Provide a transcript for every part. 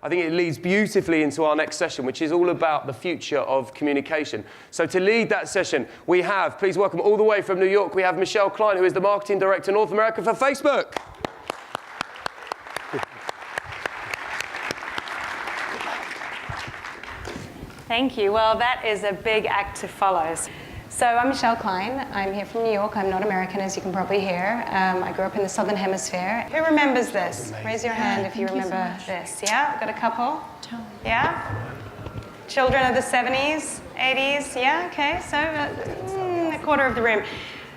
I think it leads beautifully into our next session, which is all about the future of communication. So to lead that session, we have, please welcome all the way from New York, we have Michelle Klein, who is the Marketing Director North America for Facebook. Thank you. Well, that is a big act to follow. So I'm Michelle Klein. I'm here from New York. I'm not American, as you can probably hear. I grew up in the Southern Hemisphere. Who remembers this? Raise your hand if you remember this. Yeah? Got a couple? Yeah? Children of the 70s, 80s? Yeah? Okay. So a quarter of the room.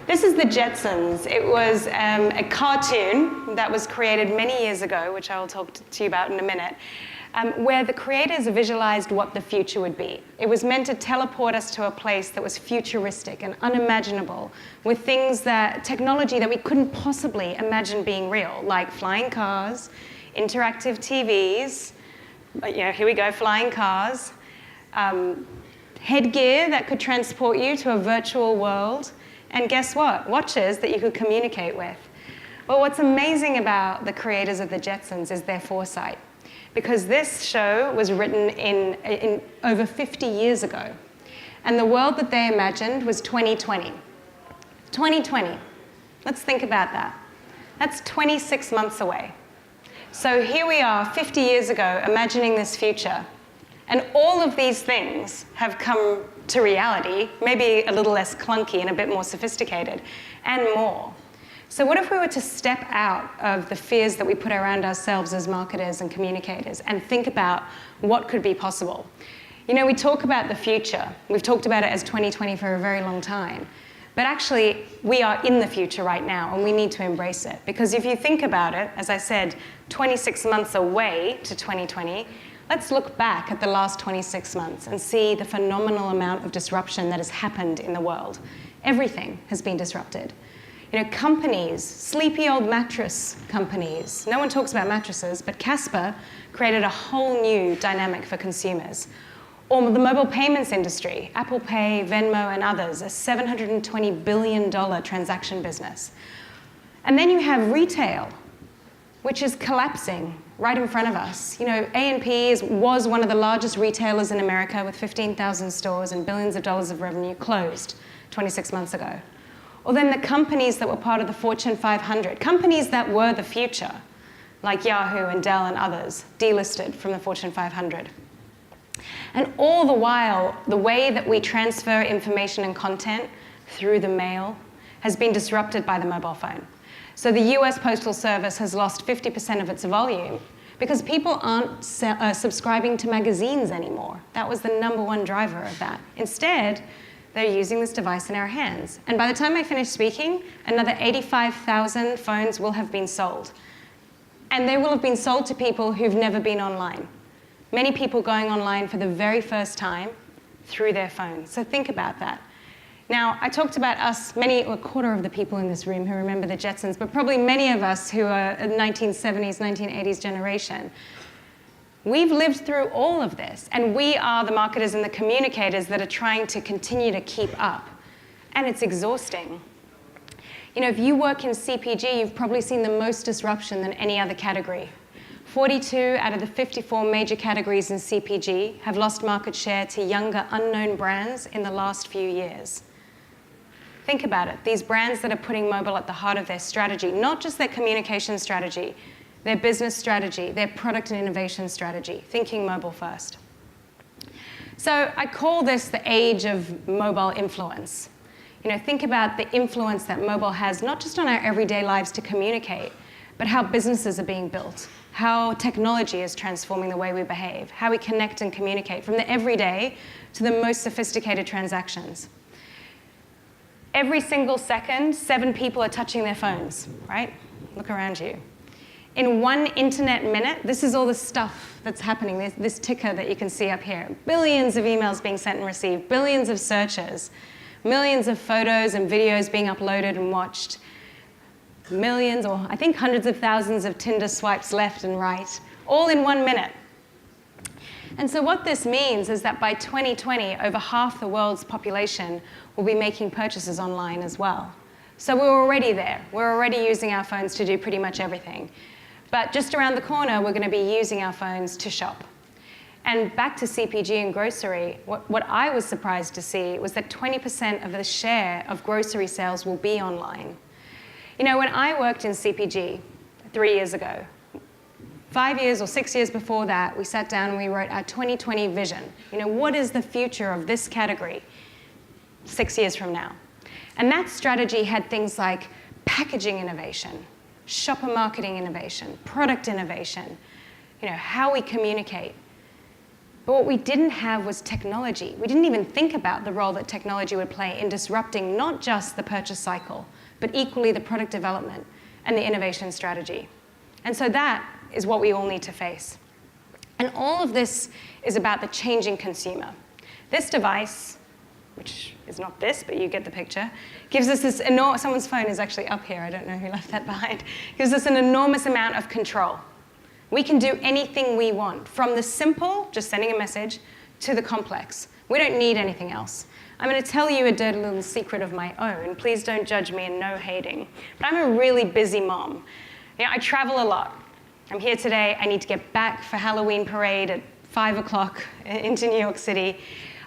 This is the Jetsons. It was a cartoon that was created many years ago, which I will talk to you about in a minute, where the creators visualized what the future would be. It was meant to teleport us to a place that was futuristic and unimaginable, with things technology that we couldn't possibly imagine being real, like flying cars, interactive TVs, here we go, flying cars, headgear that could transport you to a virtual world, and guess what? Watches that you could communicate with. Well, what's amazing about the creators of the Jetsons is their foresight, because this show was written in over 50 years ago. And the world that they imagined was 2020. 2020. Let's think about that. That's 26 months away. So here we are, 50 years ago, imagining this future. And all of these things have come to reality, maybe a little less clunky and a bit more sophisticated, and more. So what if we were to step out of the fears that we put around ourselves as marketers and communicators and think about what could be possible? You know, we talk about the future. We've talked about it as 2020 for a very long time. But actually, we are in the future right now, and we need to embrace it. Because if you think about it, as I said, 26 months away to 2020, let's look back at the last 26 months and see the phenomenal amount of disruption that has happened in the world. Everything has been disrupted. You know, companies, sleepy old mattress companies, no one talks about mattresses, but Casper created a whole new dynamic for consumers. Or the mobile payments industry, Apple Pay, Venmo, and others, a $720 billion transaction business. And then you have retail, which is collapsing right in front of us. You know, A&P was one of the largest retailers in America with 15,000 stores and billions of dollars of revenue, closed 26 months ago. Or then the companies that were part of the Fortune 500, companies that were the future, like Yahoo and Dell and others, delisted from the Fortune 500. And all the while, the way that we transfer information and content through the mail has been disrupted by the mobile phone. So the US Postal Service has lost 50% of its volume because people aren't subscribing to magazines anymore. That was the #1 driver of that. Instead, they're using this device in our hands. And by the time I finish speaking, another 85,000 phones will have been sold. And they will have been sold to people who've never been online. Many people going online for the very first time through their phones. So think about that. Now, I talked about us, a quarter of the people in this room who remember the Jetsons, but probably many of us who are a 1970s, 1980s generation. We've lived through all of this, and we are the marketers and the communicators that are trying to continue to keep up. And it's exhausting. You know, if you work in CPG, you've probably seen the most disruption than any other category. 42 out of the 54 major categories in CPG have lost market share to younger, unknown brands in the last few years. Think about it. These brands that are putting mobile at the heart of their strategy, not just their communication strategy, their business strategy, their product and innovation strategy, thinking mobile first. So I call this the age of mobile influence. You know, think about the influence that mobile has, not just on our everyday lives to communicate, but how businesses are being built, how technology is transforming the way we behave, how we connect and communicate, from the everyday to the most sophisticated transactions. Every single second, 7 people are touching their phones, right? Look around you. In 1 internet minute, this is all the stuff that's happening, this ticker that you can see up here. Billions of emails being sent and received, billions of searches, millions of photos and videos being uploaded and watched, millions, or I think hundreds of thousands of Tinder swipes left and right, all in 1 minute. And so what this means is that by 2020, over half the world's population will be making purchases online as well. So we're already there. We're already using our phones to do pretty much everything. But just around the corner, we're going to be using our phones to shop. And back to CPG and grocery, what I was surprised to see was that 20% of the share of grocery sales will be online. You know, when I worked in CPG 3 years ago, 5 years or 6 years before that, we sat down and we wrote our 2020 vision. You know, what is the future of this category 6 years from now? And that strategy had things like packaging innovation, shopper marketing innovation, product innovation, you know, how we communicate. But what we didn't have was technology. We didn't even think about the role that technology would play in disrupting not just the purchase cycle, but equally the product development and the innovation strategy. And so that is what we all need to face. And all of this is about the changing consumer. This device, which is not this, but you get the picture, gives us this enormous, someone's phone is actually up here, I don't know who left that behind, gives us an enormous amount of control. We can do anything we want, from the simple, just sending a message, to the complex. We don't need anything else. I'm going to tell you a dirty little secret of my own. Please don't judge me and no hating. But I'm a really busy mom. You know, I travel a lot. I'm here today. I need to get back for Halloween parade at 5 o'clock into New York City.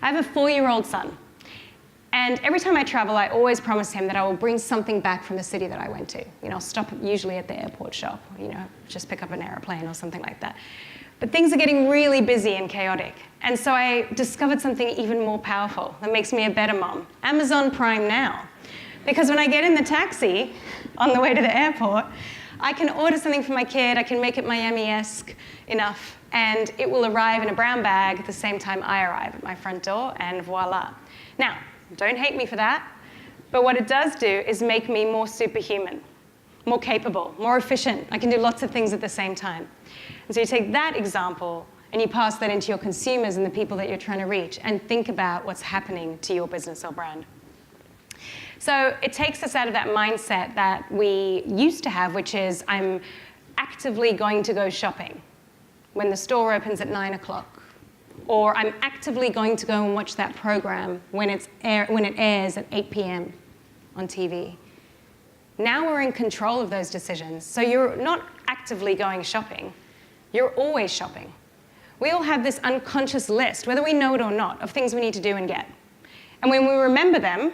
I have a 4-year-old son. And every time I travel, I always promise him that I will bring something back from the city that I went to. You know, I'll stop usually at the airport shop, you know, just pick up an airplane or something like that. But things are getting really busy and chaotic. And so I discovered something even more powerful that makes me a better mom. Amazon Prime Now. Because when I get in the taxi on the way to the airport, I can order something for my kid, I can make it Miami-esque enough, and it will arrive in a brown bag at the same time I arrive at my front door, and voila. Now, don't hate me for that, but what it does do is make me more superhuman, more capable, more efficient. I can do lots of things at the same time. And so you take that example and you pass that into your consumers and the people that you're trying to reach, and think about what's happening to your business or brand. So it takes us out of that mindset that we used to have, which is I'm actively going to go shopping when the store opens at 9 o'clock, or I'm actively going to go and watch that program when it airs at 8 p.m. on TV. Now we're in control of those decisions. So you're not actively going shopping, you're always shopping. We all have this unconscious list, whether we know it or not, of things we need to do and get. And when we remember them,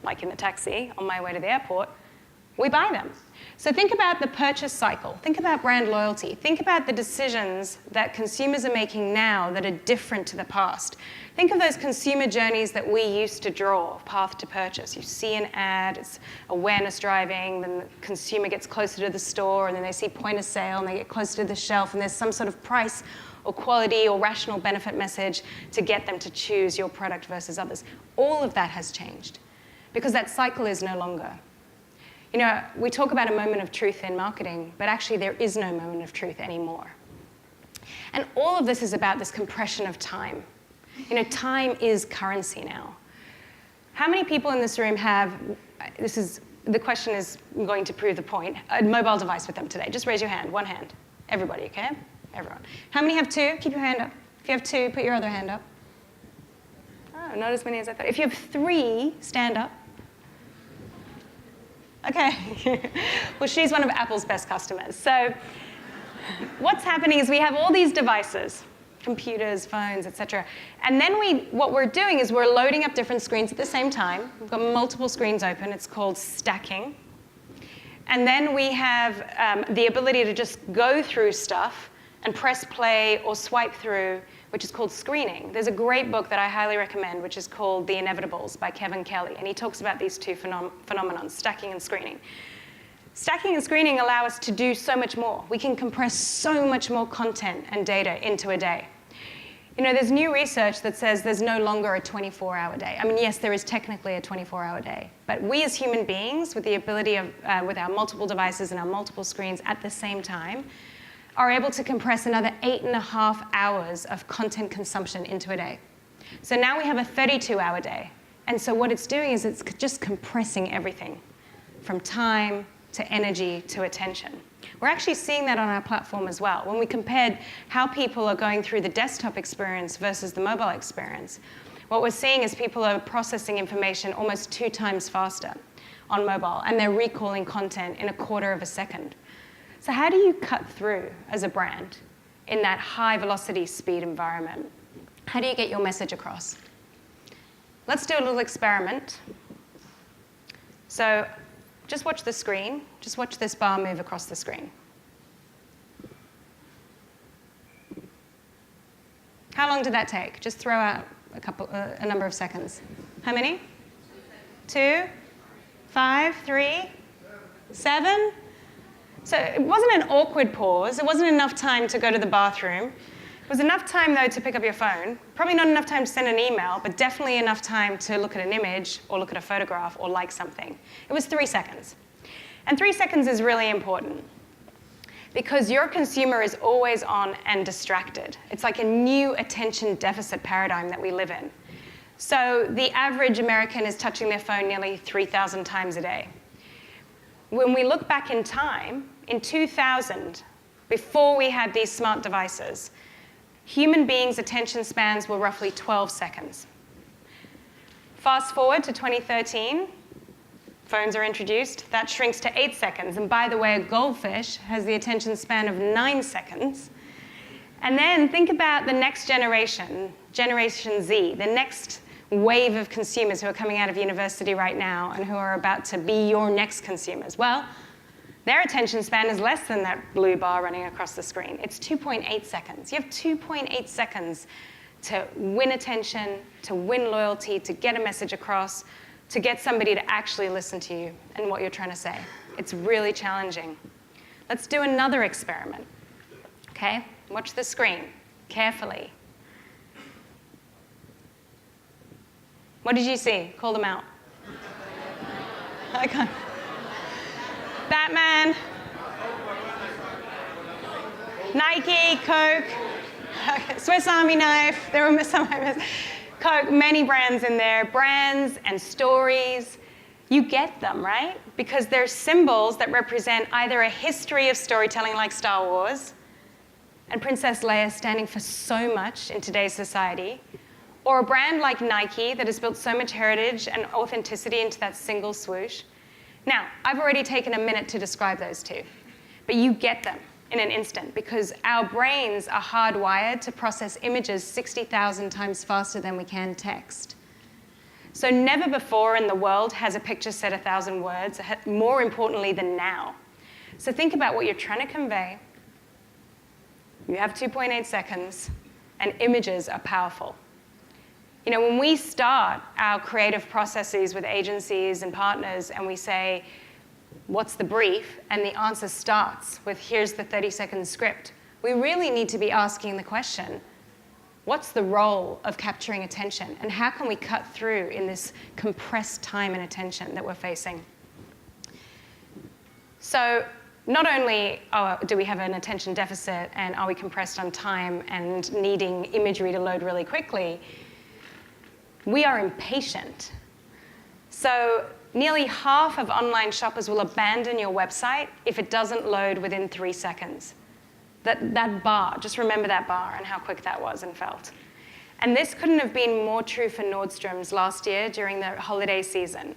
like in the taxi on my way to the airport, we buy them. So think about the purchase cycle. Think about brand loyalty. Think about the decisions that consumers are making now that are different to the past. Think of those consumer journeys that we used to draw, path to purchase. You see an ad, it's awareness driving, then the consumer gets closer to the store, and then they see point of sale, and they get closer to the shelf, and there's some sort of price or quality or rational benefit message to get them to choose your product versus others. All of that has changed because that cycle is no longer. You know, we talk about a moment of truth in marketing, but actually there is no moment of truth anymore. And all of this is about this compression of time. You know, time is currency now. How many people in this room have, the question is going to prove the point, a mobile device with them today? Just raise your hand, one hand. Everybody, okay? Everyone. How many have two? Keep your hand up. If you have two, put your other hand up. Oh, not as many as I thought. If you have three, stand up. Okay. Well, she's one of Apple's best customers. So what's happening is we have all these devices, computers, phones, etc. And then what we're doing is we're loading up different screens at the same time. We've got multiple screens open. It's called stacking. And then we have the ability to just go through stuff and press play or swipe through, which is called screening. There's a great book that I highly recommend, which is called The Inevitables by Kevin Kelly, and he talks about these two phenomena, stacking and screening. Stacking and screening allow us to do so much more. We can compress so much more content and data into a day. You know, there's new research that says there's no longer a 24-hour day. I mean, yes, there is technically a 24-hour day, but we as human beings, with the ability of, with our multiple devices and our multiple screens at the same time, are able to compress another 8.5 hours of content consumption into a day. So now we have a 32-hour day. And so what it's doing is it's just compressing everything from time to energy to attention. We're actually seeing that on our platform as well. When we compared how people are going through the desktop experience versus the mobile experience, what we're seeing is people are processing information almost 2 times faster on mobile, and they're recalling content in 1/4 of a second. So how do you cut through as a brand in that high velocity speed environment? How do you get your message across? Let's do a little experiment. So just watch the screen. Just watch this bar move across the screen. How long did that take? Just throw out a number of seconds. How many? 2, 5, 3, 7? So it wasn't an awkward pause. It wasn't enough time to go to the bathroom. It was enough time, though, to pick up your phone. Probably not enough time to send an email, but definitely enough time to look at an image or look at a photograph or like something. It was 3 seconds. And 3 seconds is really important because your consumer is always on and distracted. It's like a new attention deficit paradigm that we live in. So the average American is touching their phone nearly 3,000 times a day. When we look back in time, in 2000, before we had these smart devices, human beings' attention spans were roughly 12 seconds. Fast forward to 2013, phones are introduced. That shrinks to 8 seconds. And by the way, a goldfish has the attention span of 9 seconds. And then think about the next generation, Generation Z, the next wave of consumers who are coming out of university right now and who are about to be your next consumers. Well, their attention span is less than that blue bar running across the screen. It's 2.8 seconds. You have 2.8 seconds to win attention, to win loyalty, to get a message across, to get somebody to actually listen to you and what you're trying to say. It's really challenging. Let's do another experiment. Okay? Watch the screen carefully. What did you see? Call them out. Okay. Batman, Nike, Coke, Swiss Army knife. There were some Coke, many brands in there, brands and stories. You get them, right? Because they're symbols that represent either a history of storytelling like Star Wars and Princess Leia standing for so much in today's society, or a brand like Nike that has built so much heritage and authenticity into that single swoosh. Now, I've already taken a minute to describe those two, but you get them in an instant because our brains are hardwired to process images 60,000 times faster than we can text. So never before in the world has a picture said 1,000 words, more importantly than now. So think about what you're trying to convey. You have 2.8 seconds, and images are powerful. You know, when we start our creative processes with agencies and partners and we say, what's the brief? And the answer starts with, here's the 30-second script. We really need to be asking the question, what's the role of capturing attention? And how can we cut through in this compressed time and attention that we're facing? So not only do we have an attention deficit and are we compressed on time and needing imagery to load really quickly, we are impatient. So nearly half of online shoppers will abandon your website if it doesn't load within 3 seconds. That bar, just remember that bar and how quick that was and felt. And this couldn't have been more true for Nordstrom's last year during the holiday season,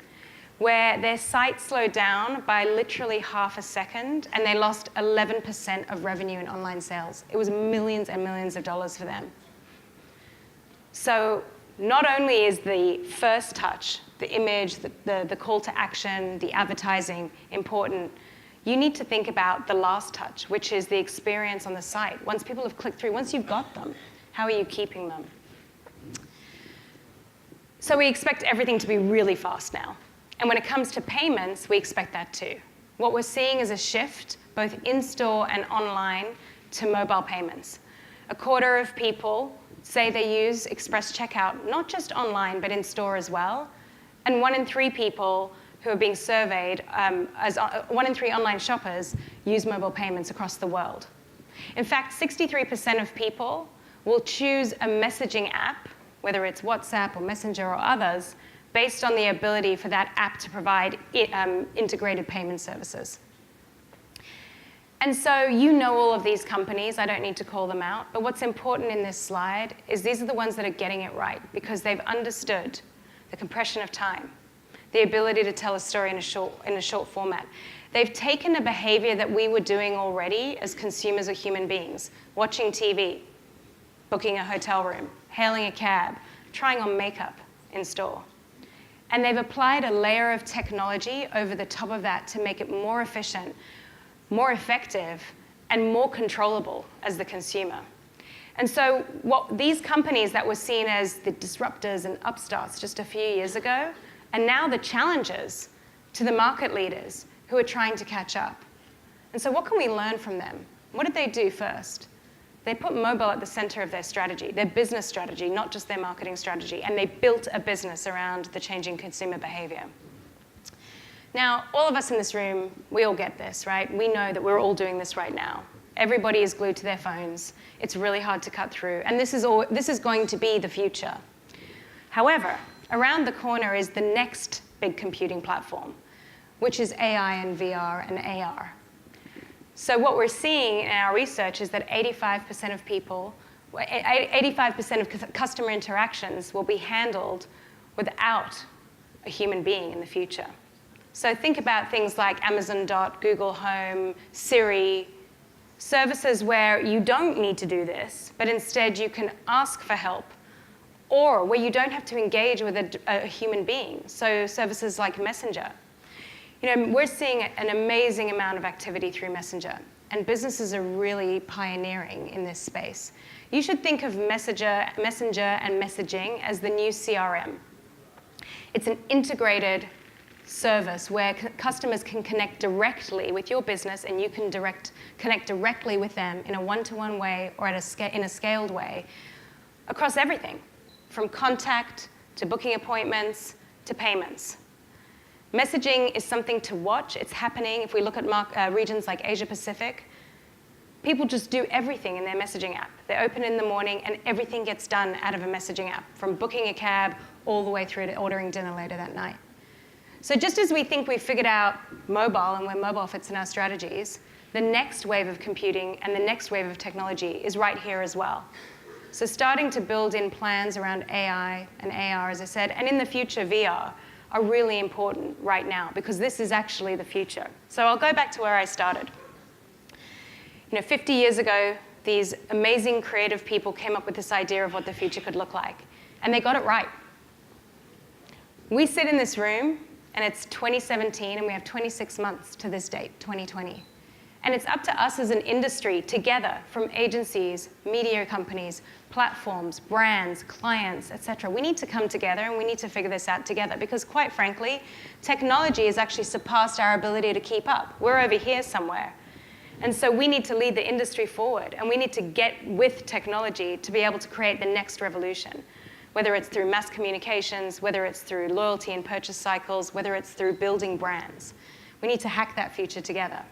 where their site slowed down by literally half a second and they lost 11% of revenue in online sales. It was millions and millions of dollars for them. So not only is the first touch, the image, the call to action, the advertising important, you need to think about the last touch, which is the experience on the site. Once people have clicked through, once you've got them, how are you keeping them? So we expect everything to be really fast now. And when it comes to payments, we expect that too. What we're seeing is a shift, both in-store and online, to mobile payments. 1/4 of people say they use Express Checkout, not just online, but in store as well. And 1 in 3 people who are being surveyed, 1 in 3 online shoppers use mobile payments across the world. In fact, 63% of people will choose a messaging app, whether it's WhatsApp or Messenger or others, based on the ability for that app to provide integrated payment services. And so you know all of these companies, I don't need to call them out, but what's important in this slide is these are the ones that are getting it right because they've understood the compression of time, the ability to tell a story in a short format. They've taken a behavior that we were doing already as consumers or human beings, watching TV, booking a hotel room, hailing a cab, trying on makeup in store. And they've applied a layer of technology over the top of that to make it more efficient, more effective, and more controllable as the consumer. And so what these companies that were seen as the disruptors and upstarts just a few years ago are now the challengers to the market leaders who are trying to catch up. And so what can we learn from them? What did they do first? They put mobile at the center of their strategy, their business strategy, not just their marketing strategy, and they built a business around the changing consumer behavior. Now, all of us in this room, we all get this, right? We know that we're all doing this right now. Everybody is glued to their phones. It's really hard to cut through, and this is going to be the future. However, around the corner is the next big computing platform, which is AI and VR and AR. So what we're seeing in our research is that 85% of people, 85% of customer interactions will be handled without a human being in the future. So think about things like Amazon Dot, Google Home, Siri, services where you don't need to do this, but instead you can ask for help, or where you don't have to engage with a human being. So services like Messenger. You know, we're seeing an amazing amount of activity through Messenger, and businesses are really pioneering in this space. You should think of Messenger and messaging as the new CRM. It's an integrated service where customers can connect directly with your business, and you can connect directly with them in a one-to-one way or in a scaled way across everything, from contact to booking appointments to payments. Messaging is something to watch. It's happening. If we look at regions like Asia Pacific, people just do everything in their messaging app. They open in the morning and everything gets done out of a messaging app, from booking a cab all the way through to ordering dinner later that night. So just as we think we've figured out mobile and where mobile fits in our strategies, the next wave of computing and the next wave of technology is right here as well. So starting to build in plans around AI and AR, as I said, and in the future VR, are really important right now, because this is actually the future. So I'll go back to where I started. 50 years ago, these amazing creative people came up with this idea of what the future could look like, and they got it right. We sit in this room, and it's 2017, and we have 26 months to this date, 2020. And it's up to us as an industry together, from agencies, media companies, platforms, brands, clients, et cetera. We need to come together and we need to figure this out together, because quite frankly, technology has actually surpassed our ability to keep up. We're over here somewhere. And so we need to lead the industry forward, and we need to get with technology to be able to create the next revolution, whether it's through mass communications, whether it's through loyalty and purchase cycles, whether it's through building brands. We need to hack that future together.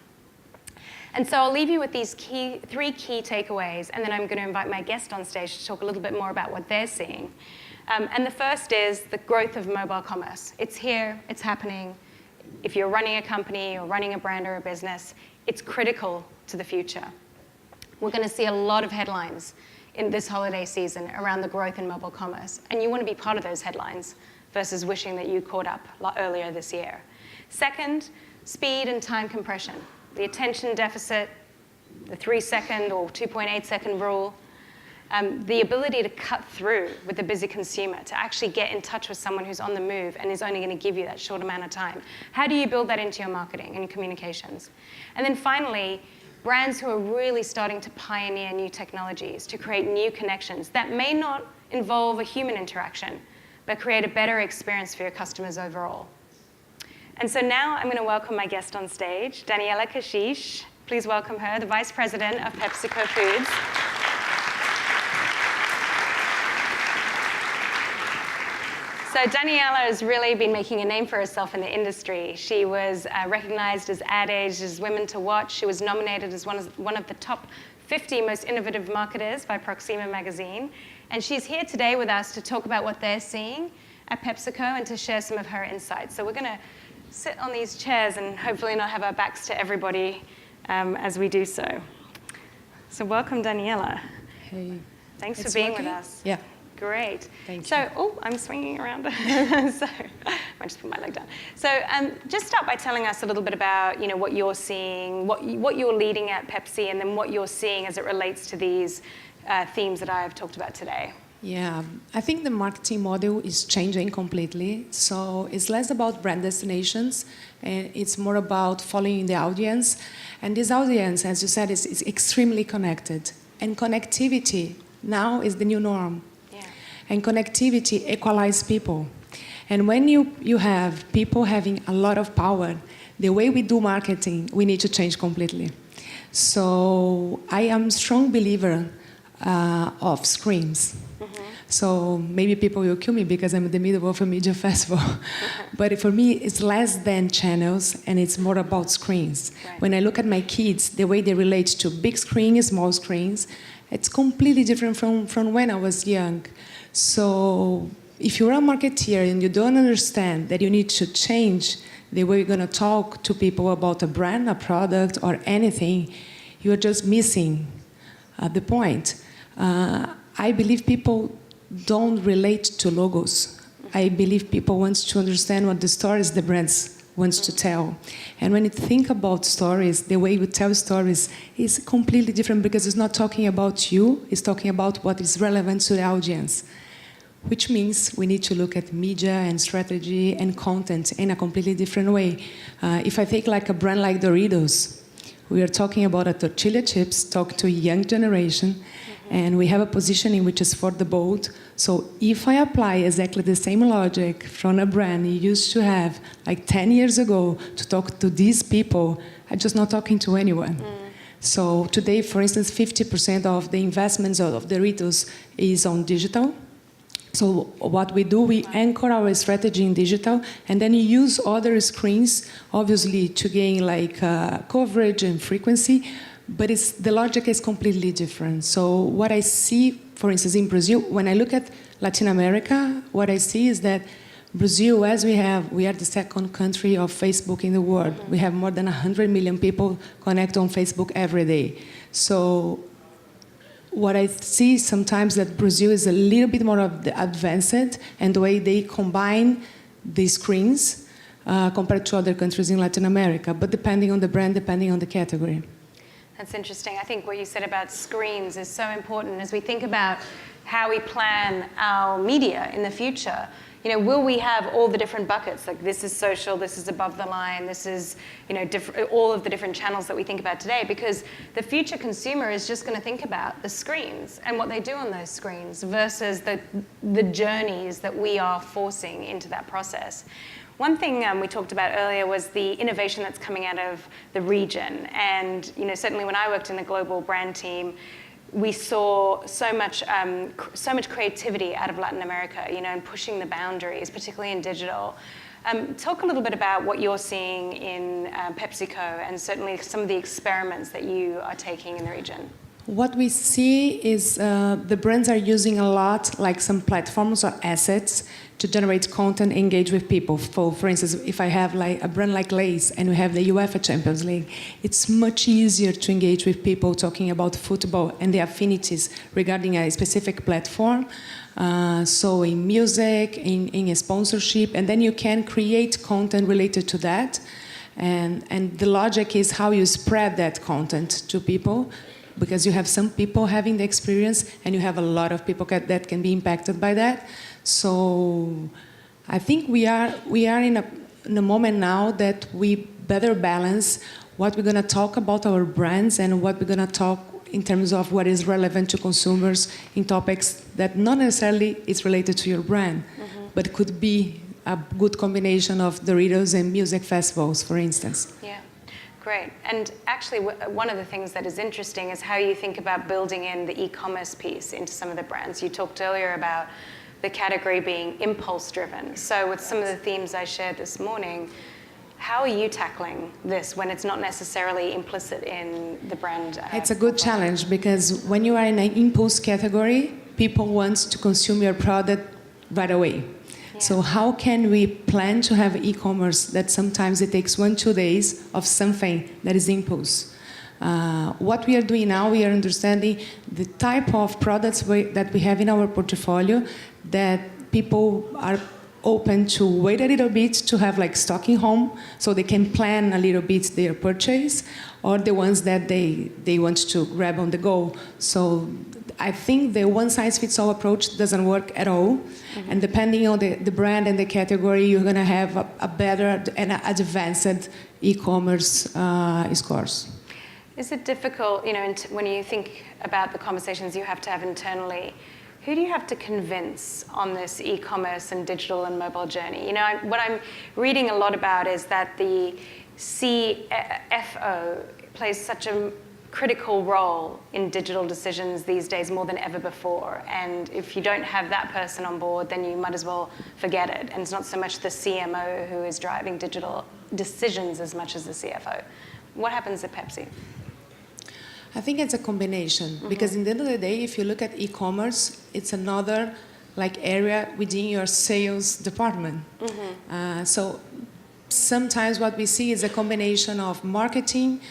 And so I'll leave you with these three key takeaways, and then I'm going to invite my guest on stage to talk a little bit more about what they're seeing. And the first is the growth of mobile commerce. It's here, it's happening. If you're running a company or running a brand or a business, it's critical to the future. We're going to see a lot of headlines in this holiday season around the growth in mobile commerce, and you want to be part of those headlines versus wishing that you caught up earlier this year. Second, speed and time compression. The attention deficit, the 3-second or 2.8-second rule, the ability to cut through with the busy consumer, to actually get in touch with someone who's on the move and is only going to give you that short amount of time. How do you build that into your marketing and your communications? And then finally, brands who are really starting to pioneer new technologies to create new connections that may not involve a human interaction, but create a better experience for your customers overall. And so now I'm going to welcome my guest on stage, Daniela Kashish. Please welcome her, the Vice President of PepsiCo Foods. So Daniela has really been making a name for herself in the industry. She was recognized as Ad Age, as Women to Watch. She was nominated as one of the top 50 most innovative marketers by Proxima magazine. And she's here today with us to talk about what they're seeing at PepsiCo and to share some of her insights. So we're going to sit on these chairs and hopefully not have our backs to everybody as we do so. So welcome, Daniela. Hey. Thanks for being with us. Yeah. Great. Thank you. So, I'm swinging around. So, I just put my leg down. So just start by telling us a little bit about, what you're seeing, what you're leading at Pepsi, and then what you're seeing as it relates to these themes that I've talked about today. Yeah, I think the marketing model is changing completely. So it's less about brand destinations, and it's more about following the audience. And this audience, as you said, is extremely connected. And connectivity now is the new norm. Yeah. And connectivity equalizes people. And when you have people having a lot of power, the way we do marketing, we need to change completely. So I am a strong believer of screens. So maybe people will kill me because I'm in the middle of a media festival. But for me, it's less than channels, and it's more about screens. Right. When I look at my kids, the way they relate to big screens, small screens, it's completely different from when I was young. So if you're a marketeer and you don't understand that you need to change the way you're going to talk to people about a brand, a product, or anything, you're just missing the point. I believe people don't relate to logos. I believe people want to understand what the stories the brands wants to tell. And when you think about stories, the way you tell stories is completely different because it's not talking about you, it's talking about what is relevant to the audience. Which means we need to look at media and strategy and content in a completely different way. If I take like a brand like Doritos, we are talking about a tortilla chips, talk to a young generation, and we have a positioning which is for the bold. So if I apply exactly the same logic from a brand you used to have like 10 years ago to talk to these people, I'm just not talking to anyone. So today, for instance, 50% of the investments of Doritos is on digital. So what we do, we anchor our strategy in digital, and then you use other screens, obviously, to gain like coverage and frequency, but the logic is completely different. So what I see, for instance, in Brazil, when I look at Latin America, what I see is that Brazil, as we are the second country of Facebook in the world. We have more than 100 million people connect on Facebook every day. So what I see sometimes that Brazil is a little bit more advanced and the way they combine the screens compared to other countries in Latin America, but depending on the brand, depending on the category. That's interesting. I think what you said about screens is so important as we think about how we plan our media in the future. Will we have all the different buckets? Like this is social, this is above the line, this is, all of the different channels that we think about today, because the future consumer is just going to think about the screens and what they do on those screens versus the journeys that we are forcing into that process. One thing we talked about earlier was the innovation that's coming out of the region. And certainly when I worked in the global brand team, we saw so much creativity out of Latin America, and pushing the boundaries, particularly in digital. Talk a little bit about what you're seeing in PepsiCo and certainly some of the experiments that you are taking in the region. What we see is the brands are using a lot, like some platforms or assets, to generate content, engage with people. For instance, if I have like a brand like Lay's and we have the UEFA Champions League, it's much easier to engage with people talking about football and the affinities regarding a specific platform. So in music, in a sponsorship, and then you can create content related to that. And the logic is how you spread that content to people, because you have some people having the experience and you have a lot of people that can be impacted by that. So I think we are in a moment now that we better balance what we're going to talk about our brands and what we're going to talk in terms of what is relevant to consumers in topics that not necessarily is related to your brand, but could be a good combination of Doritos and music festivals, for instance. Yeah. Great. And actually, one of the things that is interesting is how you think about building in the e-commerce piece into some of the brands. You talked earlier about the category being impulse-driven. So with some of the themes I shared this morning, how are you tackling this when it's not necessarily implicit in the brand? It's a good challenge because when you are in an impulse category, people want to consume your product right away. So how can we plan to have e-commerce that sometimes it takes 1-2 days of something that is impulse? What we are doing now, we are understanding the type of products that we have in our portfolio that people are open to wait a little bit to have like stocking home so they can plan a little bit their purchase, or the ones that they want to grab on the go. So I think the one-size-fits-all approach doesn't work at all. Mm-hmm. And depending on the brand and the category, you're going to have a better and advanced e-commerce scores. Is it difficult, when you think about the conversations you have to have internally, who do you have to convince on this e-commerce and digital and mobile journey? What I'm reading a lot about is that the CFO plays such a critical role in digital decisions these days more than ever before. And if you don't have that person on board, then you might as well forget it. And it's not so much the CMO who is driving digital decisions as much as the CFO. What happens at Pepsi? I think it's a combination, because in the end of the day, if you look at e-commerce, it's another area within your sales department. So sometimes what we see is a combination of marketing,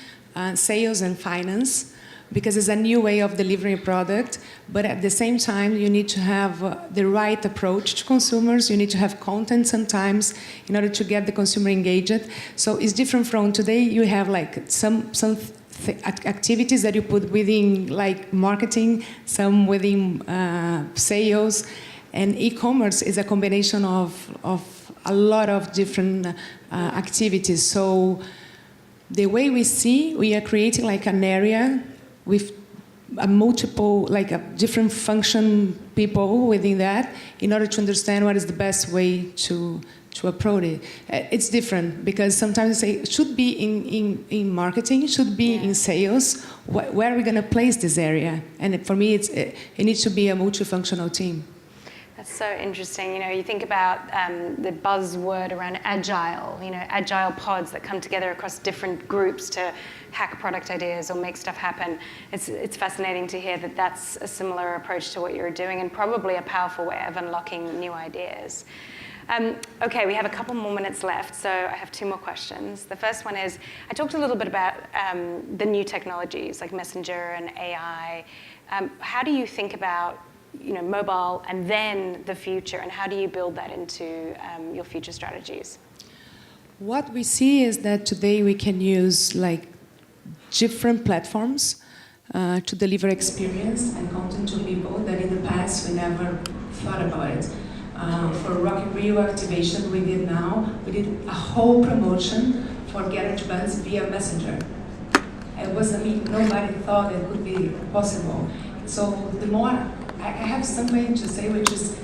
sales, and finance, because it's a new way of delivering a product. But at the same time, you need to have the right approach to consumers. You need to have content sometimes in order to get the consumer engaged. So it's different from today. You have some activities that you put within marketing, some within sales, and e-commerce is a combination of a lot of different activities. So the way we are creating an area with a multiple, a different function people within that, in order to understand what is the best way to approach it. It's different, because sometimes you say it should be in marketing, it should be in sales. Where are we going to place this area? And for me, it needs to be a multifunctional team. That's so interesting. You think about the buzzword around agile, agile pods that come together across different groups to hack product ideas or make stuff happen. It's fascinating to hear that that's a similar approach to what you're doing, and probably a powerful way of unlocking new ideas. Okay, we have a couple more minutes left, so I have two more questions. The first one is, I talked a little bit about the new technologies like Messenger and AI. How do you think about mobile and then the future, and how do you build that into your future strategies? What we see is that today we can use different platforms to deliver experience and content to people that in the past we never thought about it. For Rock in Rio activation we did a whole promotion for Get It Buns via Messenger. Nobody thought it could be possible. So the more, I have something to say, which is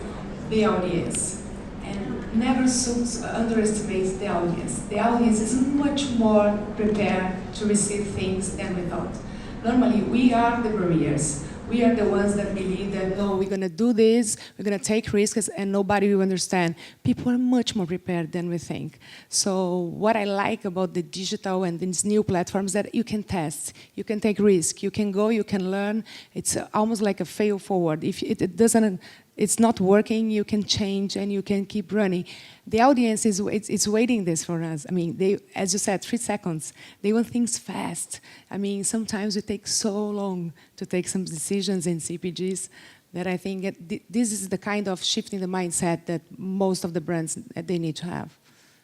the audience. And never underestimate the audience. The audience is much more prepared to receive things than we thought. Normally, we are the barriers. We are the ones that believe that, no, we're going to do this, we're going to take risks, and nobody will understand. People are much more prepared than we think. So what I like about the digital and these new platforms that you can test, you can take risks, you can go, you can learn. It's almost like a fail forward. If it's not working, you can change and you can keep running. The audience is waiting this for us. They, as you said, 3 seconds. They want things fast. Sometimes it takes so long to take some decisions in CPGs that I think this is the kind of shift in the mindset that most of the brands they need to have.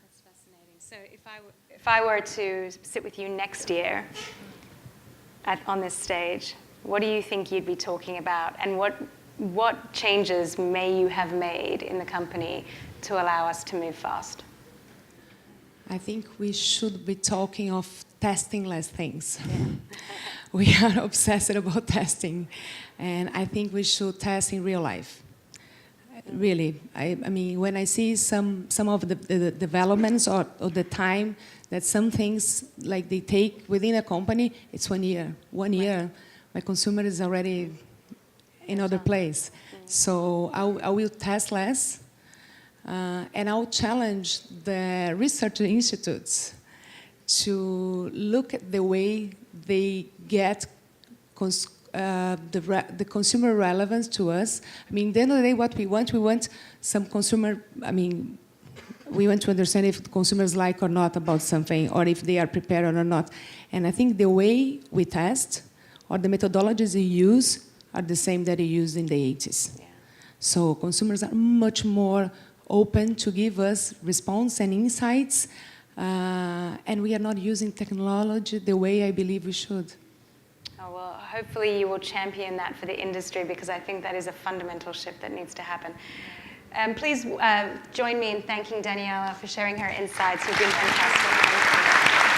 That's fascinating. So if I were to sit with you next year on this stage, what do you think you'd be talking about, and what changes may you have made in the company to allow us to move fast? I think we should be talking of testing less things. Yeah. We are obsessed about testing, and I think we should test in real life. Really, when I see some of the developments or the time that some things they take within a company, it's 1 year. 1 year, my consumer is already in other place. So I will test less, and I'll challenge the research institutes to look at the way they get the consumer relevance to us. At the end of the day, what we want some consumer, we want to understand if consumers like or not about something, or if they are prepared or not. And I think the way we test, or the methodologies we use, are the same that we used in the 80s. Yeah. So consumers are much more open to give us response and insights, and we are not using technology the way I believe we should. Oh, well, hopefully you will champion that for the industry, because I think that is a fundamental shift that needs to happen. Please join me in thanking Daniela for sharing her insights. You've been fantastic. Thank you.